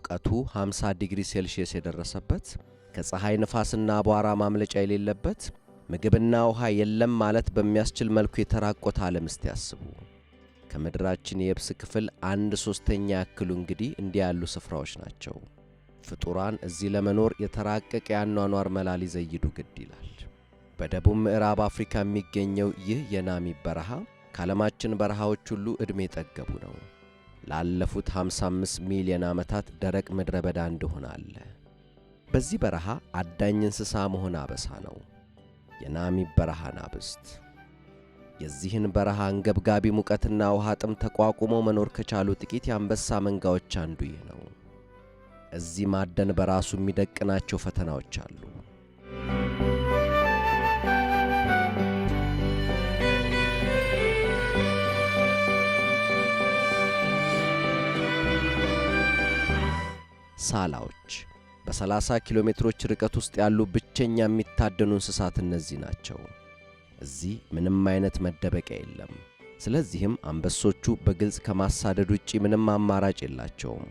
ሙቀቱ 50 ዲግሪ ሴልሺየስ የደረሰበት ከፀሐይ ንፋስና አቧራ ማምለጫ የሌለበት ምግብና ውሃ የለም ማለት በሚያስችል መልኩ የተራቆተ ዓለም እስቲ ያስቡ። ከምድራችን የብስ ክፍል 1/3 ያክሉ እንግዲህ እንዲህ ያሉ ስፍራዎች ናቸው። ፍጡራን እዚህ ለመኖር የተራቀቀ ያኗኗር መላ ሊዘይዱ ግድ ይላል። በደቡብ ምዕራብ አፍሪካ የሚገኘው ይህ የናሚብ በረሃ ከዓለማችን በረሃዎች ሁሉ ዕድሜ ጠገቡ ነው። ላለፉት 55 ሚሊዮን ዓመታት ደረቅ ምድረ በዳ እንደሆነ አለ። በዚህ በረሃ አዳኝ እንስሳ መሆን አበሳ ነው። የናሚብ በረሃ ናብስት የዚህን በረሃ አንገብጋቢ ሙቀትና ውሃ ጥም ተቋቁመው መኖር ከቻሉ ጥቂት የአንበሳ መንጋዎች አንዱ ይህ ነው። እዚህ ማደን በራሱ የሚደቅናቸው ፈተናዎች አሉ። ሳላዎች በ30 ኪሎ ሜትሮች ርቀት ውስጥ ያሉ ብቸኛ የሚታደኑ እንስሳት እነዚህ ናቸው። እዚህ ምንም አይነት መደበቂያ የለም። ስለዚህም አንበሶቹ በግልጽ ከማሳደድ ውጪ ምንም አማራጭ የላቸውም።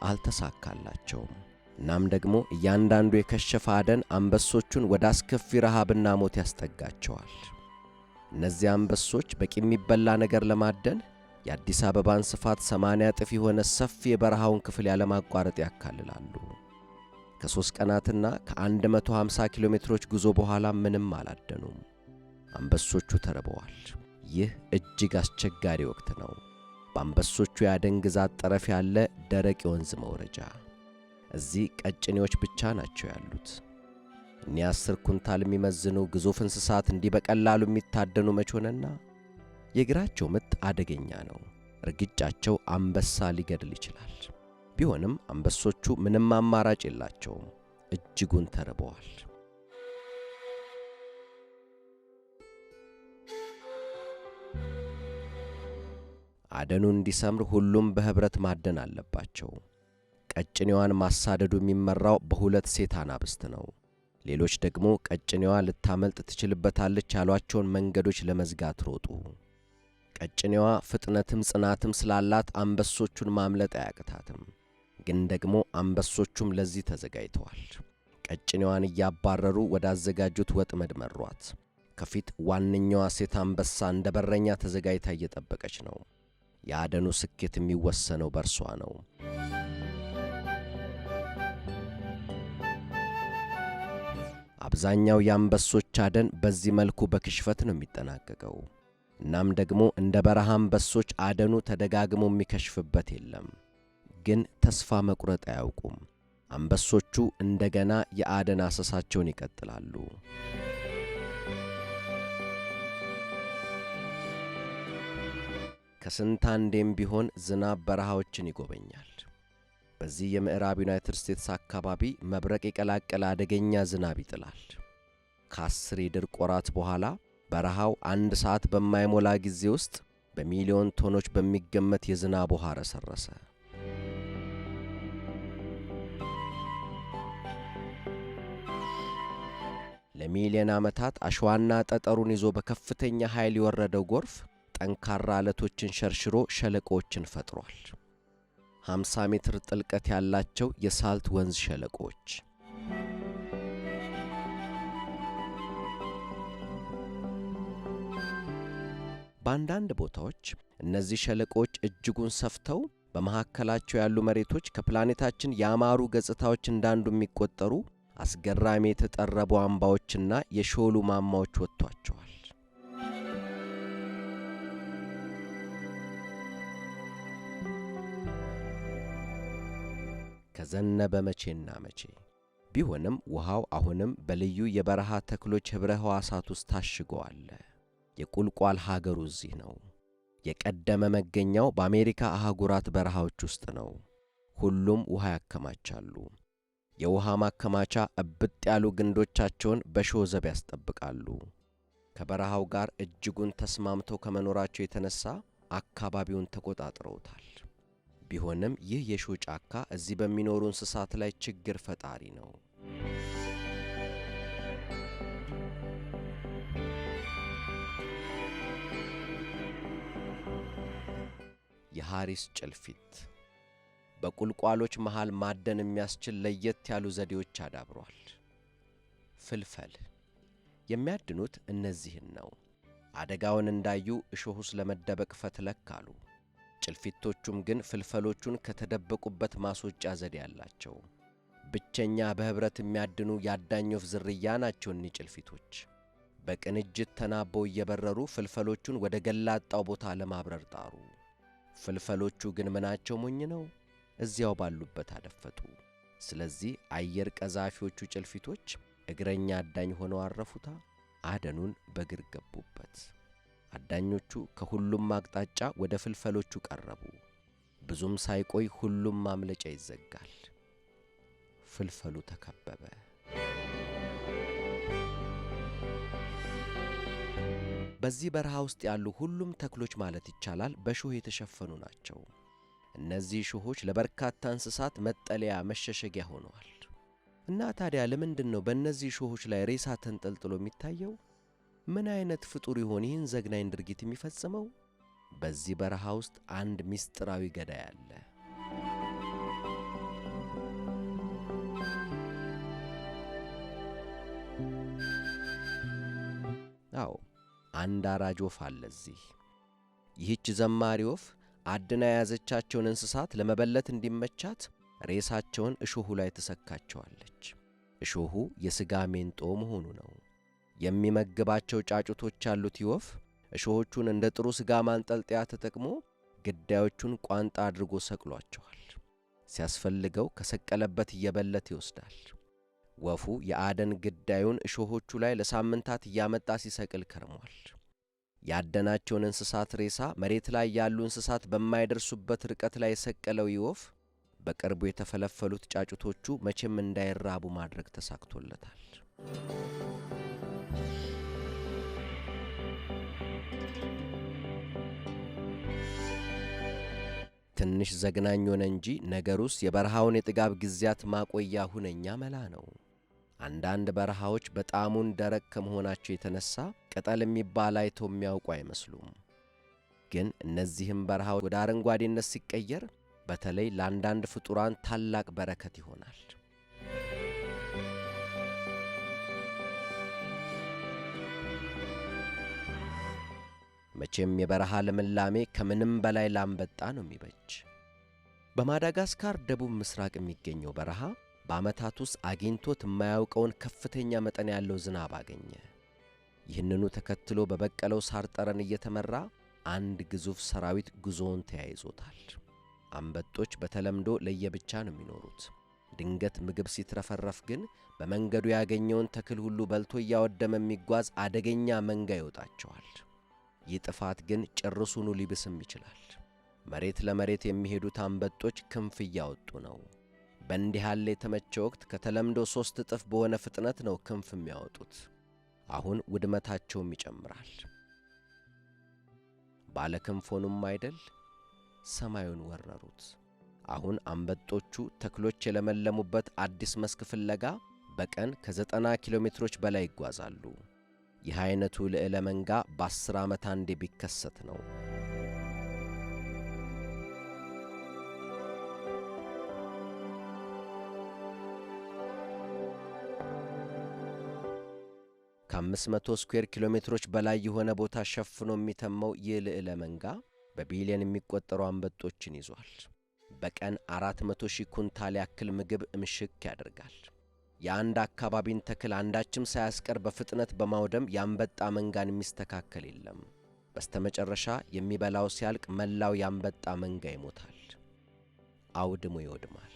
አልተሳካላቸውም። እናም ደግሞ እያንዳንዱ የከሸፈ አደን አንበሶቹን ወደ አስከፊ ረሃብና ሞት ያስጠጋቸዋል። እነዚህ አንበሶች በቂ የሚበላ ነገር ለማደን የአዲስ አበባን ስፋት 80 እጥፍ የሆነ ሰፊ የበረሃውን ክፍል ያለማቋረጥ ያካልላሉ። ከ3 ቀናትና ከ150 ኪሎ ሜትሮች ጉዞ በኋላ ምንም አላደኑም። አንበሶቹ ተርበዋል። ይህ እጅግ አስቸጋሪ ወቅት ነው። በአንበሶቹ የአደን ግዛት ጠረፍ ያለ ደረቅ የወንዝ መውረጃ። እዚህ ቀጭኔዎች ብቻ ናቸው ያሉት። እኒህ 10 ኩንታል የሚመዝኑ ግዙፍ እንስሳት እንዲህ በቀላሉ የሚታደኑ መች ሆነና? የእግራቸው ምት አደገኛ ነው። እርግጫቸው አንበሳ ሊገድል ይችላል። ቢሆንም አንበሶቹ ምንም አማራጭ የላቸውም። እጅጉን ተርበዋል። አደኑ እንዲሰምር ሁሉም በህብረት ማደን አለባቸው። ቀጭኔዋን ማሳደዱ የሚመራው በሁለት ሴት አናብስት ነው። ሌሎች ደግሞ ቀጭኔዋ ልታመልጥ ትችልበታለች ያሏቸውን መንገዶች ለመዝጋት ሮጡ። ቀጭኔዋ ፍጥነትም ጽናትም ስላላት አንበሶቹን ማምለጥ አያቅታትም። ግን ደግሞ አንበሶቹም ለዚህ ተዘጋጅተዋል። ቀጭኔዋን እያባረሩ ወዳዘጋጁት ወጥመድ መሯት። ከፊት ዋነኛዋ ሴት አንበሳ እንደ በረኛ ተዘጋጅታ እየጠበቀች ነው። የአደኑ ስኬት የሚወሰነው በእርሷ ነው። አብዛኛው የአንበሶች አደን በዚህ መልኩ በክሽፈት ነው የሚጠናቀቀው። እናም ደግሞ እንደ በረሃ አንበሶች አደኑ ተደጋግሞ የሚከሽፍበት የለም። ግን ተስፋ መቁረጥ አያውቁም። አንበሶቹ እንደገና የአደን አሰሳቸውን ይቀጥላሉ። ከስንት አንዴም ቢሆን ዝናብ በረሃዎችን ይጎበኛል። በዚህ የምዕራብ ዩናይትድ ስቴትስ አካባቢ መብረቅ የቀላቀለ አደገኛ ዝናብ ይጥላል። ከ10 የድርቅ ወራት በኋላ በረሃው 1 ሰዓት በማይሞላ ጊዜ ውስጥ በሚሊዮን ቶኖች በሚገመት የዝናብ ውሃ ረሰረሰ። ለሚሊዮን ዓመታት አሸዋና ጠጠሩን ይዞ በከፍተኛ ኃይል የወረደው ጎርፍ ጠንካራ አለቶችን ሸርሽሮ ሸለቆዎችን ፈጥሯል። 50 ሜትር ጥልቀት ያላቸው የሳልት ወንዝ ሸለቆዎች። በአንዳንድ ቦታዎች እነዚህ ሸለቆዎች እጅጉን ሰፍተው በመካከላቸው ያሉ መሬቶች ከፕላኔታችን ያማሩ ገጽታዎች እንዳንዱ የሚቆጠሩ አስገራሚ የተጠረቡ አምባዎችና የሾሉ ማማዎች ወጥቷቸዋል። ከዘነበ መቼና መቼ ቢሆንም ውሃው አሁንም በልዩ የበረሃ ተክሎች ኅብረ ሕዋሳት ውስጥ ታሽጎ አለ። የቁልቋል ሀገሩ እዚህ ነው። የቀደመ መገኛው በአሜሪካ አህጉራት በረሃዎች ውስጥ ነው። ሁሉም ውሃ ያከማቻሉ። የውሃ ማከማቻ እብጥ ያሉ ግንዶቻቸውን በሾህ ዘብ ያስጠብቃሉ። ከበረሃው ጋር እጅጉን ተስማምተው ከመኖራቸው የተነሳ አካባቢውን ተቆጣጥረውታል። ቢሆንም ይህ የሾህ ጫካ እዚህ በሚኖሩ እንስሳት ላይ ችግር ፈጣሪ ነው። የሐሪስ ጭልፊት በቁልቋሎች መሃል ማደን የሚያስችል ለየት ያሉ ዘዴዎች አዳብሯል። ፍልፈል የሚያድኑት እነዚህን ነው። አደጋውን እንዳዩ እሾሁስ ለመደበቅ ፈትለክ አሉ። ጭልፊቶቹም ግን ፍልፈሎቹን ከተደበቁበት ማስወጫ ዘዴ አላቸው። ብቸኛ በኅብረት የሚያድኑ የአዳኝ ወፍ ዝርያ ናቸው እኒህ ጭልፊቶች። በቅንጅት ተናበው እየበረሩ ፍልፈሎቹን ወደ ገላጣው ቦታ ለማብረር ጣሩ። ፍልፈሎቹ ግን ምናቸው ሞኝ ነው፣ እዚያው ባሉበት አደፈጡ። ስለዚህ አየር ቀዛፊዎቹ ጭልፊቶች እግረኛ አዳኝ ሆነው አረፉታ፣ አደኑን በግር ገቡበት። አዳኞቹ ከሁሉም አቅጣጫ ወደ ፍልፈሎቹ ቀረቡ። ብዙም ሳይቆይ ሁሉም ማምለጫ ይዘጋል። ፍልፈሉ ተከበበ። በዚህ በረሃ ውስጥ ያሉ ሁሉም ተክሎች ማለት ይቻላል በእሾህ የተሸፈኑ ናቸው። እነዚህ እሾሆች ለበርካታ እንስሳት መጠለያ መሸሸጊያ ሆነዋል። እና ታዲያ ለምንድን ነው በእነዚህ እሾሆች ላይ ሬሳ ተንጠልጥሎ የሚታየው? ምን አይነት ፍጡር ይሆን ይህን ዘግናኝ ድርጊት የሚፈጽመው? በዚህ በረሃ ውስጥ አንድ ምስጢራዊ ገዳይ አለ። አዎ፣ አንድ አራጅ ወፍ አለ እዚህ። ይህች ዘማሪ ወፍ አድና የያዘቻቸውን እንስሳት ለመበለት እንዲመቻት ሬሳቸውን እሾሁ ላይ ትሰካቸዋለች። እሾሁ የሥጋ ሜንጦ መሆኑ ነው። የሚመግባቸው ጫጩቶች ያሉት ይህ ወፍ እሾሆቹን እንደ ጥሩ ሥጋ ማንጠልጠያ ተጠቅሞ ግዳዮቹን ቋንጣ አድርጎ ሰቅሏቸዋል። ሲያስፈልገው ከሰቀለበት እየበለት ይወስዳል። ወፉ የአደን ግዳዩን እሾሆቹ ላይ ለሳምንታት እያመጣ ሲሰቅል ከርሟል። ያደናቸውን እንስሳት ሬሳ መሬት ላይ ያሉ እንስሳት በማይደርሱበት ርቀት ላይ የሰቀለው ይህ ወፍ በቅርቡ የተፈለፈሉት ጫጩቶቹ መቼም እንዳይራቡ ማድረግ ተሳክቶለታል። ትንሽ ዘግናኝ ሆነ እንጂ ነገሩስ የበረሃውን የጥጋብ ጊዜያት ማቆያ ሁነኛ መላ ነው። አንዳንድ በረሃዎች በጣሙን ደረቅ ከመሆናቸው የተነሳ ቅጠል የሚባል አይተው የሚያውቁ አይመስሉም። ግን እነዚህም በረሃዎች ወደ አረንጓዴነት ሲቀየር በተለይ ለአንዳንድ ፍጡራን ታላቅ በረከት ይሆናል። መቼም የበረሃ ልምላሜ ከምንም በላይ ላንበጣ ነው የሚበጅ። በማዳጋስካር ደቡብ ምስራቅ የሚገኘው በረሃ በዓመታት ውስጥ አግኝቶት የማያውቀውን ከፍተኛ መጠን ያለው ዝናብ አገኘ። ይህንኑ ተከትሎ በበቀለው ሳር ጠረን እየተመራ አንድ ግዙፍ ሰራዊት ጉዞውን ተያይዞታል። አንበጦች በተለምዶ ለየብቻ ነው የሚኖሩት። ድንገት ምግብ ሲትረፈረፍ ግን በመንገዱ ያገኘውን ተክል ሁሉ በልቶ እያወደመ የሚጓዝ አደገኛ መንጋ ይወጣቸዋል። ይህ ጥፋት ግን ጭርሱኑ ሊብስም ይችላል። መሬት ለመሬት የሚሄዱት አንበጦች ክንፍ እያወጡ ነው። በእንዲህ ያለ የተመቸ ወቅት ከተለምዶ 3 እጥፍ በሆነ ፍጥነት ነው ክንፍ የሚያወጡት። አሁን ውድመታቸውም ይጨምራል። ባለ ክንፎኑም አይደል ሰማዩን ወረሩት። አሁን አንበጦቹ ተክሎች የለመለሙበት አዲስ መስክ ፍለጋ በቀን ከ90 ኪሎ ሜትሮች በላይ ይጓዛሉ። ይህ አይነቱ ልዕለ መንጋ በ10 ዓመት አንዴ ቢከሰት ነው። ከ500 ስኩዌር ኪሎ ሜትሮች በላይ የሆነ ቦታ ሸፍኖ የሚተመው ይህ ልዕለ መንጋ በቢሊዮን የሚቆጠሩ አንበጦችን ይዟል። በቀን 400,000 ኩንታል ያክል ምግብ እምሽክ ያደርጋል። የአንድ አካባቢን ተክል አንዳችም ሳያስቀር በፍጥነት በማውደም የአንበጣ መንጋን የሚስተካከል የለም። በስተመጨረሻ የሚበላው ሲያልቅ መላው የአንበጣ መንጋ ይሞታል፣ አውድሞ ይወድማል።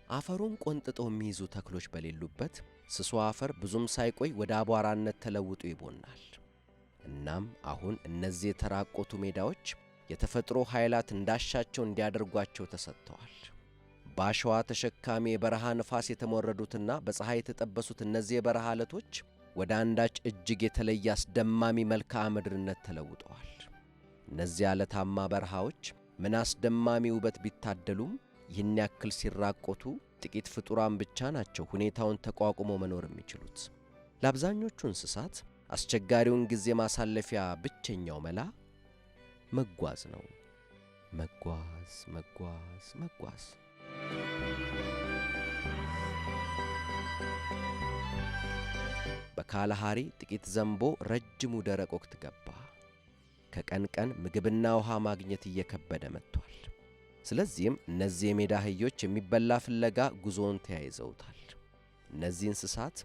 አፈሩን ቆንጥጠው የሚይዙ ተክሎች በሌሉበት ስሱ አፈር ብዙም ሳይቆይ ወደ አቧራነት ተለውጦ ይቦናል። እናም አሁን እነዚህ የተራቆቱ ሜዳዎች የተፈጥሮ ኃይላት እንዳሻቸው እንዲያደርጓቸው ተሰጥተዋል። ባሸዋ ተሸካሚ የበረሃ ንፋስ የተሞረዱትና በፀሐይ የተጠበሱት እነዚህ የበረሃ ዓለቶች ወደ አንዳች እጅግ የተለየ አስደማሚ መልክዓ ምድርነት ተለውጠዋል። እነዚህ ዓለታማ በረሃዎች ምን አስደማሚ ውበት ቢታደሉም ይህን ያክል ሲራቆቱ ጥቂት ፍጡራን ብቻ ናቸው ሁኔታውን ተቋቁሞ መኖር የሚችሉት። ለአብዛኞቹ እንስሳት አስቸጋሪውን ጊዜ ማሳለፊያ ብቸኛው መላ መጓዝ ነው። መጓዝ መጓዝ መጓዝ። በካላሃሪ ጥቂት ዘንቦ ረጅሙ ደረቅ ወቅት ገባ። ከቀን ቀን ምግብና ውሃ ማግኘት እየከበደ መጥቷል። ስለዚህም እነዚህ የሜዳ አህዮች የሚበላ ፍለጋ ጉዞውን ተያይዘውታል። እነዚህ እንስሳት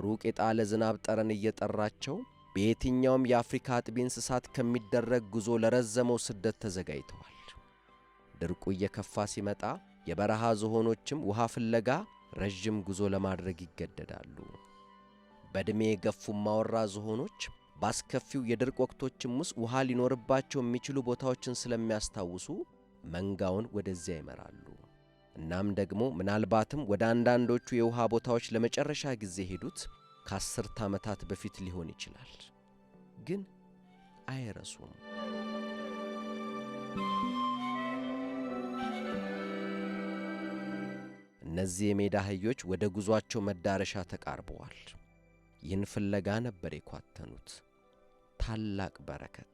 ሩቅ የጣለ ዝናብ ጠረን እየጠራቸው በየትኛውም የአፍሪካ አጥቢ እንስሳት ከሚደረግ ጉዞ ለረዘመው ስደት ተዘጋጅተዋል። ድርቁ እየከፋ ሲመጣ የበረሃ ዝሆኖችም ውሃ ፍለጋ ረጅም ጉዞ ለማድረግ ይገደዳሉ። በዕድሜ የገፉ ማወራ ዝሆኖች ባስከፊው የድርቅ ወቅቶችም ውስጥ ውሃ ሊኖርባቸው የሚችሉ ቦታዎችን ስለሚያስታውሱ መንጋውን ወደዚያ ይመራሉ። እናም ደግሞ ምናልባትም ወደ አንዳንዶቹ የውሃ ቦታዎች ለመጨረሻ ጊዜ ሄዱት ከ10 ዓመታት በፊት ሊሆን ይችላል። ግን አይረሱም። እነዚህ የሜዳ አህዮች ወደ ጉዟቸው መዳረሻ ተቃርበዋል። ይህን ፍለጋ ነበር የኳተኑት። ታላቅ በረከት።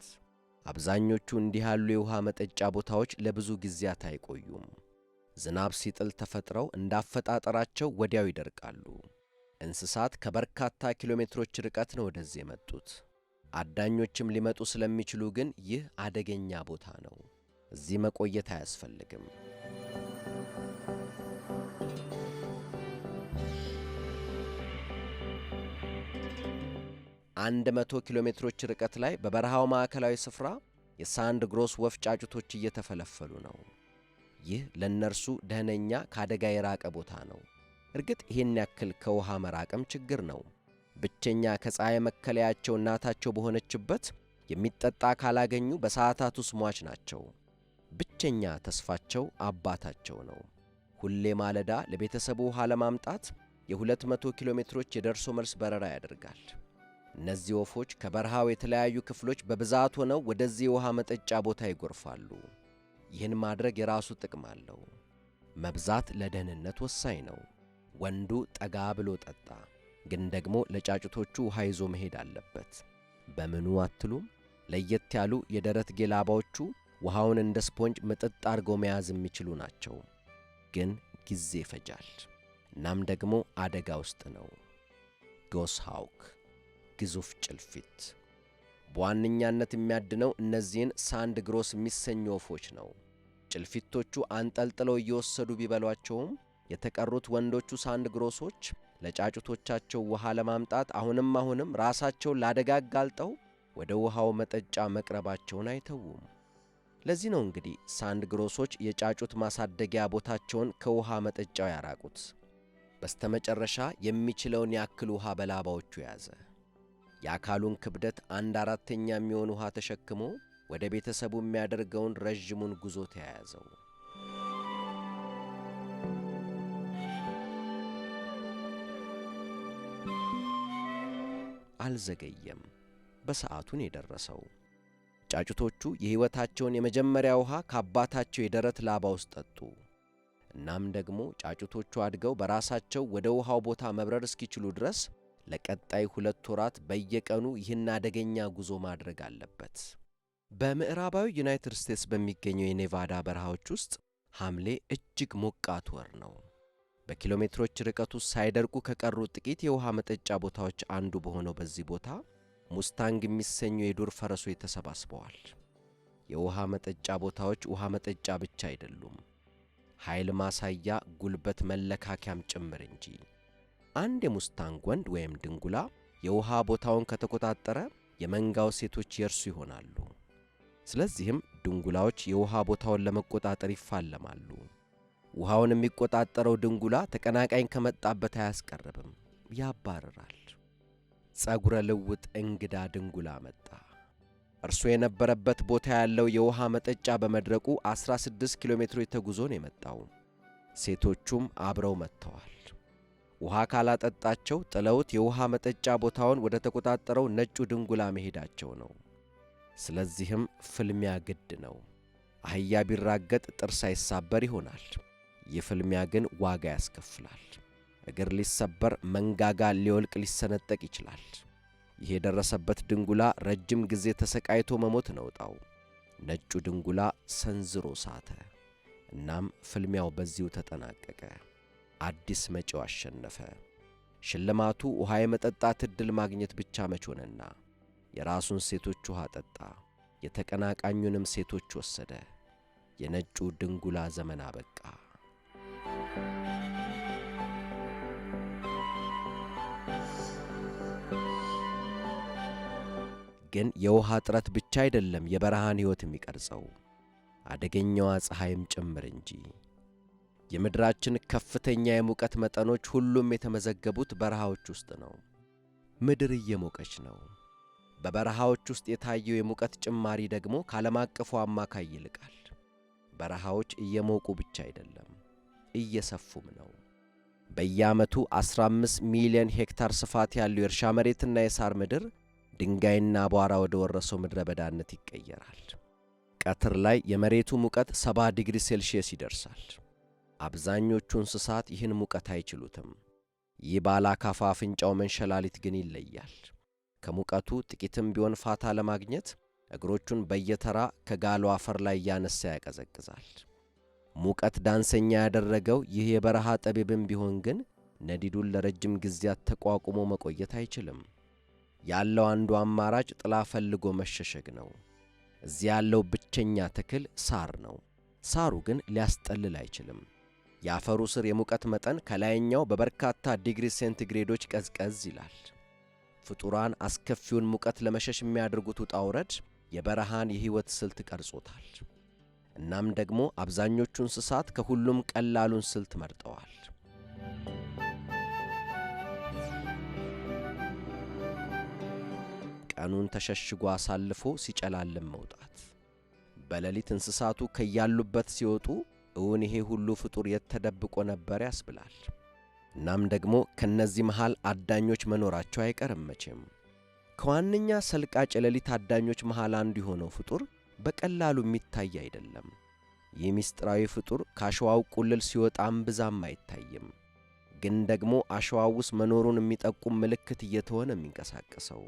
አብዛኞቹ እንዲህ ያሉ የውሃ መጠጫ ቦታዎች ለብዙ ጊዜያት አይቆዩም። ዝናብ ሲጥል ተፈጥረው እንዳፈጣጠራቸው ወዲያው ይደርቃሉ። እንስሳት ከበርካታ ኪሎ ሜትሮች ርቀት ነው ወደዚህ የመጡት። አዳኞችም ሊመጡ ስለሚችሉ ግን ይህ አደገኛ ቦታ ነው። እዚህ መቆየት አያስፈልግም። 100 ኪሎ ሜትሮች ርቀት ላይ በበረሃው ማዕከላዊ ስፍራ የሳንድ ግሮስ ወፍ ጫጩቶች እየተፈለፈሉ ነው። ይህ ለነርሱ ደህነኛ ከአደጋ የራቀ ቦታ ነው። እርግጥ ይህን ያክል ከውሃ መራቅም ችግር ነው። ብቸኛ ከፀሐይ መከለያቸው እናታቸው በሆነችበት የሚጠጣ ካላገኙ በሰዓታት ውስጥ ሟች ናቸው። ብቸኛ ተስፋቸው አባታቸው ነው። ሁሌ ማለዳ ለቤተሰቡ ውሃ ለማምጣት የ200 ኪሎ ሜትሮች የደርሶ መልስ በረራ ያደርጋል። እነዚህ ወፎች ከበረሃው የተለያዩ ክፍሎች በብዛት ሆነው ወደዚህ የውሃ መጠጫ ቦታ ይጎርፋሉ። ይህን ማድረግ የራሱ ጥቅም አለው። መብዛት ለደህንነት ወሳኝ ነው። ወንዱ ጠጋ ብሎ ጠጣ፣ ግን ደግሞ ለጫጩቶቹ ውሃ ይዞ መሄድ አለበት። በምኑ አትሉም? ለየት ያሉ የደረት ጌላባዎቹ ውሃውን እንደ ስፖንጅ ምጥጥ አድርገው መያዝ የሚችሉ ናቸው። ግን ጊዜ ይፈጃል። እናም ደግሞ አደጋ ውስጥ ነው። ጎስሃውክ ግዙፍ ጭልፊት በዋነኛነት የሚያድነው እነዚህን ሳንድ ግሮስ የሚሰኙ ወፎች ነው። ጭልፊቶቹ አንጠልጥለው እየወሰዱ ቢበሏቸውም የተቀሩት ወንዶቹ ሳንድ ግሮሶች ለጫጩቶቻቸው ውሃ ለማምጣት አሁንም ራሳቸውን ላደጋ አጋልጠው ወደ ውሃው መጠጫ መቅረባቸውን አይተውም። ለዚህ ነው እንግዲህ ሳንድ ግሮሶች የጫጩት ማሳደጊያ ቦታቸውን ከውሃ መጠጫው ያራቁት። በስተመጨረሻ የሚችለውን ያክል ውሃ በላባዎቹ ያዘ። የአካሉን ክብደት 1/4 የሚሆን ውሃ ተሸክሞ ወደ ቤተሰቡ የሚያደርገውን ረዥሙን ጉዞ ተያያዘው። አልዘገየም። በሰዓቱን የደረሰው ጫጩቶቹ የሕይወታቸውን የመጀመሪያ ውሃ ከአባታቸው የደረት ላባ ውስጥ ጠጡ። እናም ደግሞ ጫጩቶቹ አድገው በራሳቸው ወደ ውሃው ቦታ መብረር እስኪችሉ ድረስ ለቀጣይ 2 ወራት በየቀኑ ይህን አደገኛ ጉዞ ማድረግ አለበት። በምዕራባዊ ዩናይትድ ስቴትስ በሚገኘው የኔቫዳ በረሃዎች ውስጥ ሐምሌ እጅግ ሞቃት ወር ነው። በኪሎ ሜትሮች ርቀት ውስጥ ሳይደርቁ ከቀሩ ጥቂት የውሃ መጠጫ ቦታዎች አንዱ በሆነው በዚህ ቦታ ሙስታንግ የሚሰኙ የዱር ፈረሶች ተሰባስበዋል። የውሃ መጠጫ ቦታዎች ውሃ መጠጫ ብቻ አይደሉም፣ ኃይል ማሳያ፣ ጉልበት መለካኪያም ጭምር እንጂ። አንድ የሙስታንግ ወንድ ወይም ድንጉላ የውሃ ቦታውን ከተቆጣጠረ የመንጋው ሴቶች የእርሱ ይሆናሉ። ስለዚህም ድንጉላዎች የውሃ ቦታውን ለመቆጣጠር ይፋለማሉ። ውሃውን የሚቆጣጠረው ድንጉላ ተቀናቃኝ ከመጣበት አያስቀርብም፣ ያባርራል። ጸጉረ ልውጥ እንግዳ ድንጉላ መጣ። እርሱ የነበረበት ቦታ ያለው የውሃ መጠጫ በመድረቁ 16 ኪሎ ሜትሮች ተጉዞ ነው የመጣው። ሴቶቹም አብረው መጥተዋል። ውሃ ካላጠጣቸው ጥለውት የውሃ መጠጫ ቦታውን ወደ ተቆጣጠረው ነጩ ድንጉላ መሄዳቸው ነው። ስለዚህም ፍልሚያ ግድ ነው። አህያ ቢራገጥ ጥርስ አይሳበር ይሆናል። ይህ ፍልሚያ ግን ዋጋ ያስከፍላል። እግር ሊሰበር፣ መንጋጋ ሊወልቅ፣ ሊሰነጠቅ ይችላል። ይህ የደረሰበት ድንጉላ ረጅም ጊዜ ተሰቃይቶ መሞት ነው ዕጣው። ነጩ ድንጉላ ሰንዝሮ ሳተ። እናም ፍልሚያው በዚሁ ተጠናቀቀ። አዲስ መጪው አሸነፈ። ሽልማቱ ውሃ የመጠጣት ዕድል ማግኘት ብቻ መች ሆነና የራሱን ሴቶች ውሃ ጠጣ፣ የተቀናቃኙንም ሴቶች ወሰደ። የነጩ ድንጉላ ዘመን አበቃ። ግን የውሃ እጥረት ብቻ አይደለም የበረሃን ሕይወት የሚቀርጸው፣ አደገኛዋ ፀሐይም ጭምር እንጂ። የምድራችን ከፍተኛ የሙቀት መጠኖች ሁሉም የተመዘገቡት በረሃዎች ውስጥ ነው። ምድር እየሞቀች ነው። በበረሃዎች ውስጥ የታየው የሙቀት ጭማሪ ደግሞ ከዓለም አቀፉ አማካይ ይልቃል። በረሃዎች እየሞቁ ብቻ አይደለም፣ እየሰፉም ነው። በየዓመቱ 15 ሚሊዮን ሄክታር ስፋት ያለው የእርሻ መሬትና የሳር ምድር ድንጋይና አቧራ ወደ ወረሰው ምድረ በዳነት ይቀየራል። ቀትር ላይ የመሬቱ ሙቀት 70 ዲግሪ ሴልሺየስ ይደርሳል። አብዛኞቹ እንስሳት ይህን ሙቀት አይችሉትም። ይህ ባለ አካፋ አፍንጫው መንሸላሊት ግን ይለያል። ከሙቀቱ ጥቂትም ቢሆን ፋታ ለማግኘት እግሮቹን በየተራ ከጋሉ አፈር ላይ እያነሳ ያቀዘቅዛል። ሙቀት ዳንሰኛ ያደረገው ይህ የበረሃ ጠቢብም ቢሆን ግን ነዲዱን ለረጅም ጊዜያት ተቋቁሞ መቆየት አይችልም። ያለው አንዱ አማራጭ ጥላ ፈልጎ መሸሸግ ነው። እዚህ ያለው ብቸኛ ተክል ሳር ነው። ሳሩ ግን ሊያስጠልል አይችልም። የአፈሩ ስር የሙቀት መጠን ከላይኛው በበርካታ ዲግሪ ሴንቲግሬዶች ቀዝቀዝ ይላል። ፍጡራን አስከፊውን ሙቀት ለመሸሽ የሚያደርጉት ውጣ ውረድ የበረሃን የሕይወት ስልት ቀርጾታል። እናም ደግሞ አብዛኞቹ እንስሳት ከሁሉም ቀላሉን ስልት መርጠዋል። ቀኑን ተሸሽጎ አሳልፎ ሲጨላልም መውጣት። በሌሊት እንስሳቱ ከያሉበት ሲወጡ እውን ይሄ ሁሉ ፍጡር የተደብቆ ነበር ያስብላል። እናም ደግሞ ከነዚህ መሃል አዳኞች መኖራቸው አይቀርም መቼም። ከዋነኛ ሰልቃጭ የሌሊት አዳኞች መሃል አንዱ የሆነው ፍጡር በቀላሉ የሚታይ አይደለም። ይህ ምስጢራዊ ፍጡር ከአሸዋው ቁልል ሲወጣም ብዛም አይታይም። ግን ደግሞ አሸዋው ውስጥ መኖሩን የሚጠቁም ምልክት እየተሆነ የሚንቀሳቀሰው።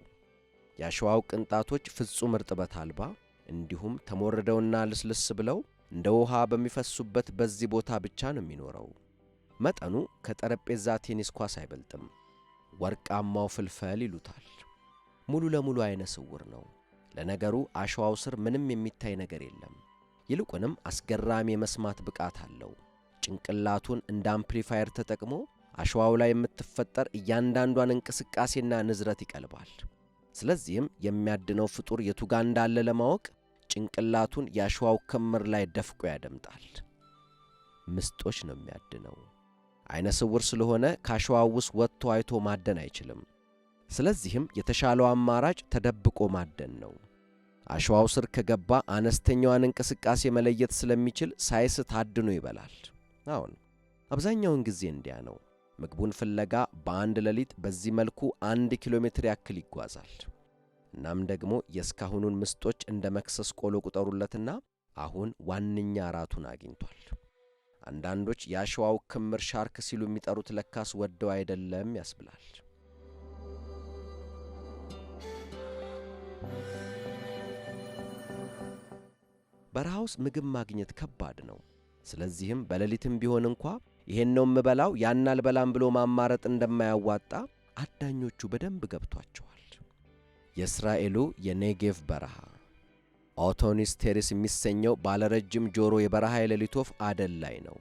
የአሸዋው ቅንጣቶች ፍጹም እርጥበት አልባ እንዲሁም ተሞርደውና ልስልስ ብለው እንደ ውሃ በሚፈሱበት በዚህ ቦታ ብቻ ነው የሚኖረው። መጠኑ ከጠረጴዛ ቴኒስ ኳስ አይበልጥም። ወርቃማው ፍልፈል ይሉታል። ሙሉ ለሙሉ አይነ ስውር ነው። ለነገሩ አሸዋው ስር ምንም የሚታይ ነገር የለም። ይልቁንም አስገራሚ የመስማት ብቃት አለው። ጭንቅላቱን እንደ አምፕሊፋየር ተጠቅሞ አሸዋው ላይ የምትፈጠር እያንዳንዷን እንቅስቃሴና ንዝረት ይቀልባል። ስለዚህም የሚያድነው ፍጡር የቱጋ እንዳለ ለማወቅ ጭንቅላቱን የአሸዋው ክምር ላይ ደፍቆ ያደምጣል። ምስጦች ነው የሚያድነው። አይነ ስውር ስለሆነ ከአሸዋው ውስጥ ወጥቶ አይቶ ማደን አይችልም። ስለዚህም የተሻለው አማራጭ ተደብቆ ማደን ነው። አሸዋው ስር ከገባ አነስተኛዋን እንቅስቃሴ መለየት ስለሚችል ሳይስት አድኖ ይበላል። አሁን አብዛኛውን ጊዜ እንዲያ ነው። ምግቡን ፍለጋ በአንድ ሌሊት በዚህ መልኩ 1 ኪሎ ሜትር ያክል ይጓዛል። እናም ደግሞ የእስካሁኑን ምስጦች እንደ መክሰስ ቆሎ ቁጠሩለትና አሁን ዋነኛ ራቱን አግኝቷል። አንዳንዶች የአሸዋው ክምር ሻርክ ሲሉ የሚጠሩት ለካስ ወደው አይደለም ያስብላል። በረሃ ውስጥ ምግብ ማግኘት ከባድ ነው። ስለዚህም በሌሊትም ቢሆን እንኳ ይሄን ነው የምበላው ያን አልበላም ብሎ ማማረጥ እንደማያዋጣ አዳኞቹ በደንብ ገብቷቸዋል። የእስራኤሉ የኔጌቭ በረሃ ኦቶኒስ ቴሪስ የሚሰኘው ባለረጅም ጆሮ የበረሃ የሌሊት ወፍ አደን ላይ ነው።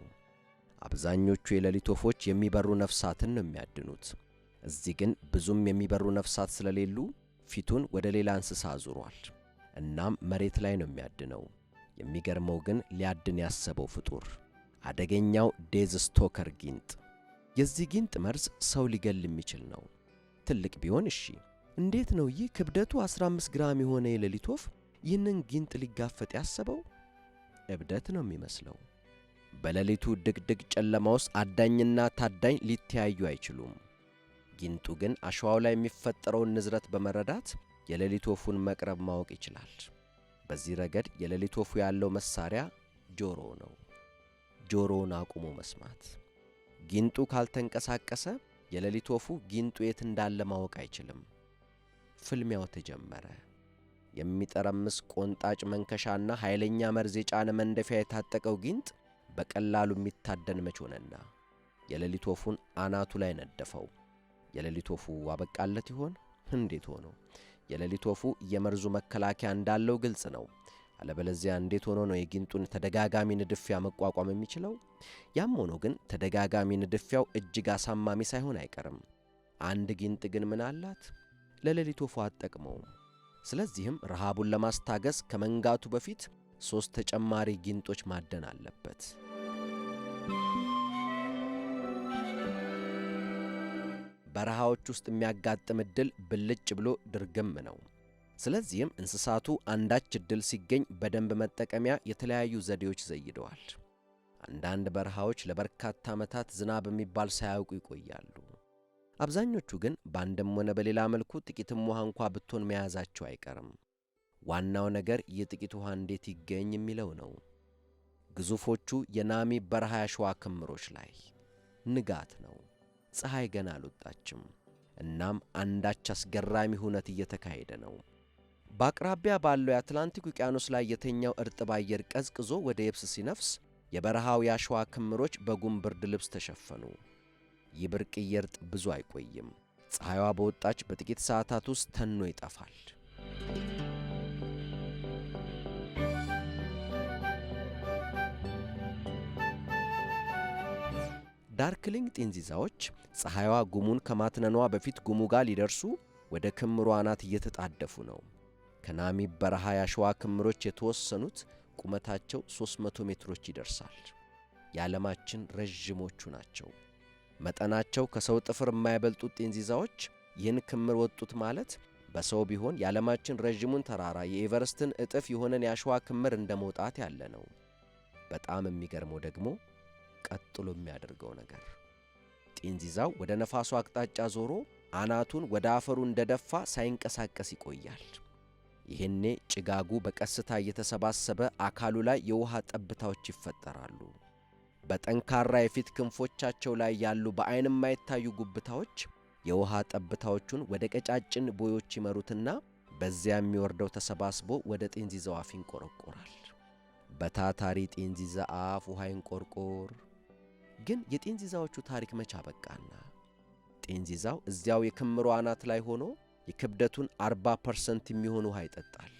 አብዛኞቹ የሌሊት ወፎች የሚበሩ ነፍሳትን ነው የሚያድኑት። እዚህ ግን ብዙም የሚበሩ ነፍሳት ስለሌሉ ፊቱን ወደ ሌላ እንስሳ አዙሯል። እናም መሬት ላይ ነው የሚያድነው። የሚገርመው ግን ሊያድን ያሰበው ፍጡር አደገኛው ዴዝ ስቶከር ጊንጥ። የዚህ ጊንጥ መርዝ ሰው ሊገል የሚችል ነው። ትልቅ ቢሆን እሺ፣ እንዴት ነው ይህ ክብደቱ 15 ግራም የሆነ የሌሊት ወፍ ይህንን ጊንጥ ሊጋፈጥ ያሰበው? እብደት ነው የሚመስለው። በሌሊቱ ድቅድቅ ጨለማ ውስጥ አዳኝና ታዳኝ ሊተያዩ አይችሉም። ጊንጡ ግን አሸዋው ላይ የሚፈጠረውን ንዝረት በመረዳት የሌሊት ወፉን መቅረብ ማወቅ ይችላል። በዚህ ረገድ የሌሊት ወፉ ያለው መሳሪያ ጆሮ ነው። ጆሮውን አቁሞ መስማት። ጊንጡ ካልተንቀሳቀሰ የሌሊት ወፉ ጊንጡ የት እንዳለ ማወቅ አይችልም። ፍልሚያው ተጀመረ። የሚጠረምስ ቆንጣጭ መንከሻና ኃይለኛ መርዝ የጫነ መንደፊያ የታጠቀው ጊንጥ በቀላሉ የሚታደን መች ሆነና የሌሊት ወፉን አናቱ ላይ ነደፈው። የሌሊት ወፉ አበቃለት ይሆን? እንዴት ሆኖ? የሌሊት ወፉ የመርዙ መከላከያ እንዳለው ግልጽ ነው። አለበለዚያ እንዴት ሆኖ ነው የጊንጡን ተደጋጋሚ ንድፊያ መቋቋም የሚችለው? ያም ሆኖ ግን ተደጋጋሚ ንድፊያው እጅግ አሳማሚ ሳይሆን አይቀርም። አንድ ጊንጥ ግን ምን አላት? ለሌሊት ወፉ አትጠቅመውም። ስለዚህም ረሃቡን ለማስታገስ ከመንጋቱ በፊት 3 ተጨማሪ ጊንጦች ማደን አለበት። በረሃዎች ውስጥ የሚያጋጥም ዕድል ብልጭ ብሎ ድርግም ነው። ስለዚህም እንስሳቱ አንዳች ዕድል ሲገኝ በደንብ መጠቀሚያ የተለያዩ ዘዴዎች ዘይደዋል። አንዳንድ በረሃዎች ለበርካታ ዓመታት ዝናብ የሚባል ሳያውቁ ይቆያሉ። አብዛኞቹ ግን በአንድም ሆነ በሌላ መልኩ ጥቂትም ውሃ እንኳ ብትሆን መያዛቸው አይቀርም። ዋናው ነገር የጥቂት ውሃ እንዴት ይገኝ የሚለው ነው። ግዙፎቹ የናሚብ በረሃ ያሸዋ ክምሮች ላይ ንጋት ነው። ፀሐይ ገና አልወጣችም። እናም አንዳች አስገራሚ ሁነት እየተካሄደ ነው። በአቅራቢያ ባለው የአትላንቲክ ውቅያኖስ ላይ የተኛው እርጥብ አየር ቀዝቅዞ ወደ የብስ ሲነፍስ የበረሃው ያሸዋ ክምሮች በጉም ብርድ ልብስ ተሸፈኑ። ይህ ብርቅዬ እርጥብ ብዙ አይቆይም። ፀሐይዋ በወጣች በጥቂት ሰዓታት ውስጥ ተኖ ይጠፋል። ዳርክሊንግ ጢንዚዛዎች ፀሐይዋ ጉሙን ከማትነኗ በፊት ጉሙ ጋር ሊደርሱ ወደ ክምሩ አናት እየተጣደፉ ነው። ከናሚብ በረሃ ያሸዋ ክምሮች የተወሰኑት ቁመታቸው 300 ሜትሮች ይደርሳል። የዓለማችን ረዥሞቹ ናቸው። መጠናቸው ከሰው ጥፍር የማይበልጡት ጢንዚዛዎች ይህን ክምር ወጡት ማለት በሰው ቢሆን የዓለማችን ረዥሙን ተራራ የኤቨረስትን እጥፍ የሆነን ያሸዋ ክምር እንደ መውጣት ያለ ነው። በጣም የሚገርመው ደግሞ ቀጥሎ የሚያደርገው ነገር ጢንዚዛው ወደ ነፋሱ አቅጣጫ ዞሮ አናቱን ወደ አፈሩ እንደደፋ ሳይንቀሳቀስ ይቆያል። ይህኔ ጭጋጉ በቀስታ እየተሰባሰበ አካሉ ላይ የውሃ ጠብታዎች ይፈጠራሉ። በጠንካራ የፊት ክንፎቻቸው ላይ ያሉ በዓይን የማይታዩ ጉብታዎች የውሃ ጠብታዎቹን ወደ ቀጫጭን ቦዮች ይመሩትና በዚያ የሚወርደው ተሰባስቦ ወደ ጢንዚዛው አፍ ይንቆረቆራል። በታታሪ ጢንዚዛ አፍ ውሃ ይንቆርቆር። ግን የጢንዚዛዎቹ ታሪክ መቼ አበቃና? ጢንዚዛው እዚያው የክምሩ አናት ላይ ሆኖ የክብደቱን 40% የሚሆን ውሃ ይጠጣል።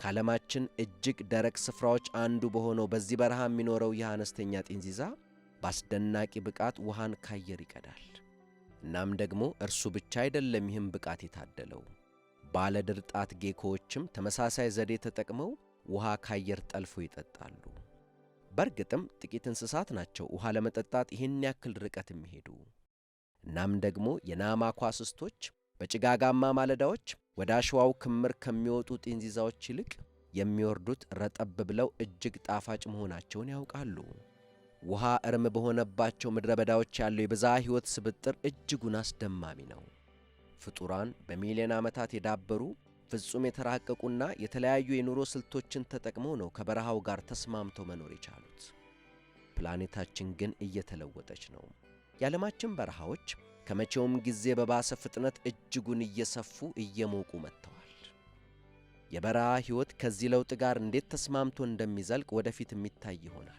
ከዓለማችን እጅግ ደረቅ ስፍራዎች አንዱ በሆነው በዚህ በረሃ የሚኖረው ይህ አነስተኛ ጢንዚዛ በአስደናቂ ብቃት ውሃን ካየር ይቀዳል። እናም ደግሞ እርሱ ብቻ አይደለም ይህም ብቃት የታደለው። ባለድርጣት ጌኮዎችም ተመሳሳይ ዘዴ ተጠቅመው ውሃ ካየር ጠልፈው ይጠጣሉ። በእርግጥም ጥቂት እንስሳት ናቸው ውሃ ለመጠጣት ይህን ያክል ርቀት የሚሄዱ። እናም ደግሞ የናማኳስስቶች በጭጋጋማ ማለዳዎች ወደ አሸዋው ክምር ከሚወጡ ጢንዚዛዎች ይልቅ የሚወርዱት ረጠብ ብለው እጅግ ጣፋጭ መሆናቸውን ያውቃሉ። ውሃ እርም በሆነባቸው ምድረ በዳዎች ያለው የብዝሃ ሕይወት ስብጥር እጅጉን አስደማሚ ነው። ፍጡራን በሚሊዮን ዓመታት የዳበሩ ፍጹም የተራቀቁና የተለያዩ የኑሮ ስልቶችን ተጠቅመው ነው ከበረሃው ጋር ተስማምተው መኖር የቻሉት። ፕላኔታችን ግን እየተለወጠች ነው። የዓለማችን በረሃዎች ከመቼውም ጊዜ በባሰ ፍጥነት እጅጉን እየሰፉ እየሞቁ መጥተዋል። የበረሃ ሕይወት ከዚህ ለውጥ ጋር እንዴት ተስማምቶ እንደሚዘልቅ ወደፊት የሚታይ ይሆናል።